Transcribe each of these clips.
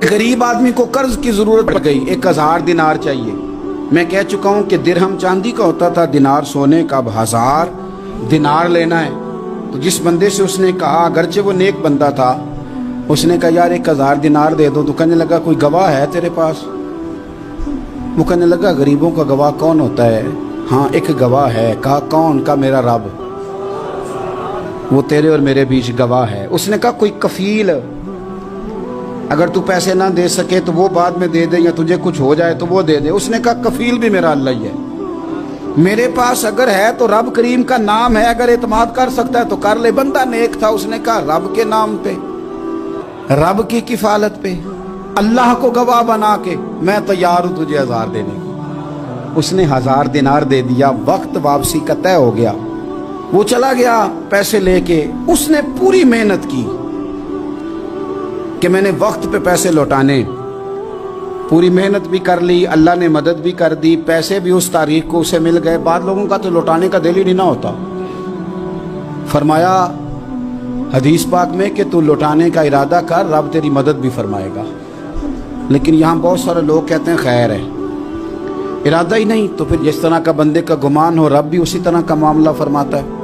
गरीब आदमी को कर्ज की जरूरत पड़ गई, 1000 दिनार चाहिए। मैं कह चुका हूं कि दिरहम चांदी का होता था, दिनार सोने का। अब 1000 दिनार लेना है। तो जिस बंदे से उसने कहा, अगरचे वो नेक बंदा था, उसने कहा यार 1000 दिनार दे दो। तो कहने लगा कोई गवाह है तेरे पास? वो कहने लगा गरीबों का गवाह कौन होता है? हाँ एक गवाह है। कहा कौन? का मेरा रब, वो तेरे और मेरे बीच गवाह है। उसने कहा कोई कफील, अगर तू पैसे ना दे सके तो वो बाद में दे दे, या तुझे कुछ हो जाए तो वो दे दे। उसने कहा कफील भी मेरा अल्लाह ही है। मेरे पास अगर है तो रब करीम का नाम है, अगर एतमाद कर सकता है तो कर ले। बंदा नेक था, उसने कहा रब के नाम पे, रब की किफालत पे, अल्लाह को गवाह बना के मैं तैयार हूं तुझे 1000 देने को। उसने 1000 दिनार दे दिया। वक्त वापसी का तय हो गया। वो चला गया पैसे लेके। उसने पूरी मेहनत की कि मैंने वक्त पे पैसे लौटाने, पूरी मेहनत भी कर ली, अल्लाह ने मदद भी कर दी, पैसे भी उस तारीख को उसे मिल गए। बाद लोगों का तो लौटाने का दिल ही नहीं ना होता। फरमाया हदीस पाक में कि तू लौटाने का इरादा कर, रब तेरी मदद भी फरमाएगा। लेकिन यहाँ बहुत सारे लोग कहते हैं खैर है, इरादा ही नहीं। तो फिर जिस तरह का बंदे का गुमान हो, रब भी उसी तरह का मामला फरमाता है।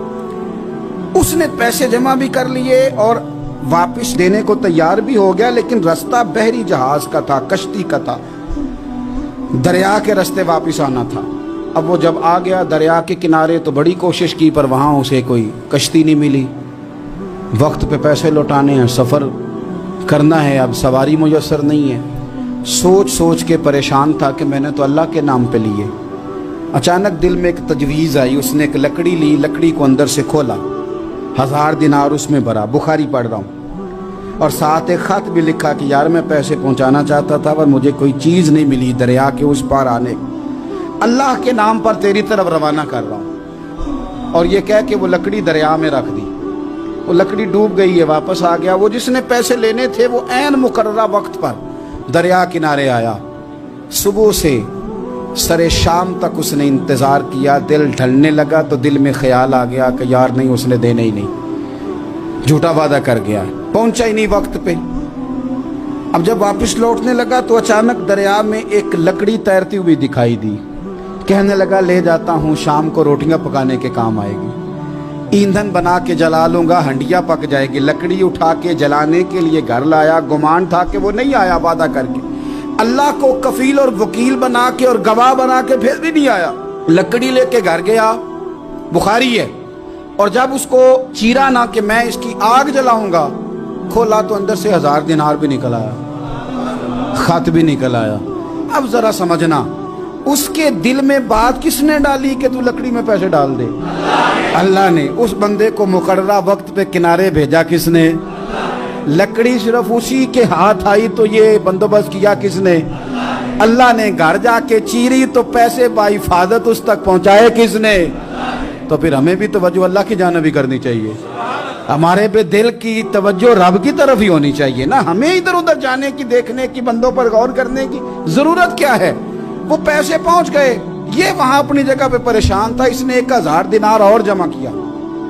उसने पैसे जमा भी कर लिए और वापस देने को तैयार भी हो गया, लेकिन रास्ता बहरी जहाज का था, कश्ती का था, दरिया के रास्ते वापस आना था। अब वो जब आ गया दरिया के किनारे तो बड़ी कोशिश की, पर वहाँ उसे कोई कश्ती नहीं मिली। वक्त पे पैसे लौटाने हैं, सफ़र करना है, अब सवारी मुयस्सर नहीं है। सोच सोच के परेशान था कि मैंने तो अल्लाह के नाम पे लिए। अचानक दिल में एक तजवीज़ आई। उसने एक लकड़ी ली, लकड़ी को अंदर से खोला, 1000 दिनार उसमें भरा। बुखारी पढ़ रहा हूँ, और साथ एक ख़त भी लिखा कि यार मैं पैसे पहुँचाना चाहता था पर मुझे कोई चीज़ नहीं मिली दरिया के उस पार आने, अल्लाह के नाम पर तेरी तरफ रवाना कर रहा हूँ। और ये कह के वो लकड़ी दरिया में रख दी। वो लकड़ी डूब गई है, वापस आ गया। वो जिसने पैसे लेने थे वो ऐन मुकर्ररा वक्त पर दरिया किनारे आया। सुबह से सरे शाम तक उसने इंतज़ार किया। दिल ढलने लगा तो दिल में ख्याल आ गया कि यार नहीं, उसने देने ही नहीं, झूठा वादा कर गया, पहुंचा ही नहीं वक्त पे। अब जब वापस लौटने लगा तो अचानक दरिया में एक लकड़ी तैरती हुई दिखाई दी। कहने लगा ले जाता हूँ, शाम को रोटियां पकाने के काम आएगी, ईंधन बना के जला लूंगा, हंडिया पक जाएगी। लकड़ी उठा के जलाने के लिए घर लाया। गुमान था कि वो नहीं आया वादा करके, अल्लाह को कफील और वकील बना के और गवाह बना के फिर भी नहीं आया। लकड़ी लेके घर गया, बुखारी है, और जब उसको चीरा ना कि मैं इसकी आग जलाऊंगा, खोला तो अंदर से 1000 दिनार भी निकल आया, खत भी निकल आया। अब जरा समझना, उसके दिल में बात किसने डाली कि तू लकड़ी में पैसे डाल दे? अल्लाह ने। उस बंदे को मुकर्ररा वक्त पे किनारे भेजा किसने? लकड़ी सिर्फ उसी के हाथ आई तो ये बंदोबस्त किया किसने? अल्लाह ने। घर जाके चीरी तो पैसे बाहिफाजत उस तक पहुंचाए किसने? तो फिर हमें भी तवज्जो अल्लाह की जानिब भी करनी चाहिए। हमारे पे दिल की तवज्जो रब की तरफ ही होनी चाहिए ना। हमें इधर उधर जाने की, देखने की, बंदों पर गौर करने की जरूरत क्या है? वो पैसे पहुंच गए, ये वहां अपनी जगह पे परेशान था। इसने 1000 दिनार और जमा किया।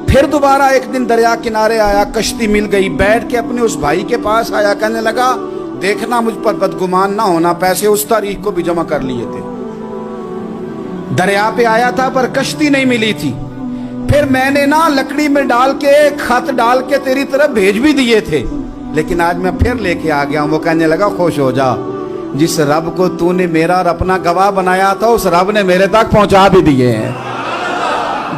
फिर दोबारा एक दिन दरिया किनारे आया, कश्ती मिल गई, बैठ के अपने उस भाई के पास आया। कहने लगा देखना मुझ पर बदगुमान ना होना, पैसे उस तारीख को भी जमा कर लिए थे। दरिया पे आया था पर कश्ती नहीं मिली थी। फिर मैंने ना लकड़ी में डाल के, खत डाल के तेरी तरफ भेज भी दिए थे, लेकिन आज मैं फिर लेके आ गया हूं। वो कहने लगा खुश हो जा, जिस रब को तूने मेरा और अपना गवाह बनाया था उस रब ने मेरे तक पहुंचा भी दिए हैं।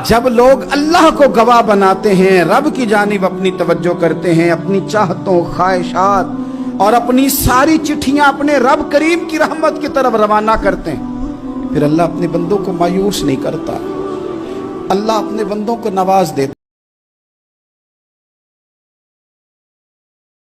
जब लोग अल्लाह को गवाह बनाते हैं, रब की जानिब अपनी तवज्जो करते हैं, अपनी चाहतों, ख्वाहिशात और अपनी सारी चिट्ठियां अपने रब करीम की रहमत की तरफ रवाना करते हैं, फिर अल्लाह अपने बंदों को मायूस नहीं करता। अल्लाह अपने बंदों को नवाज देता।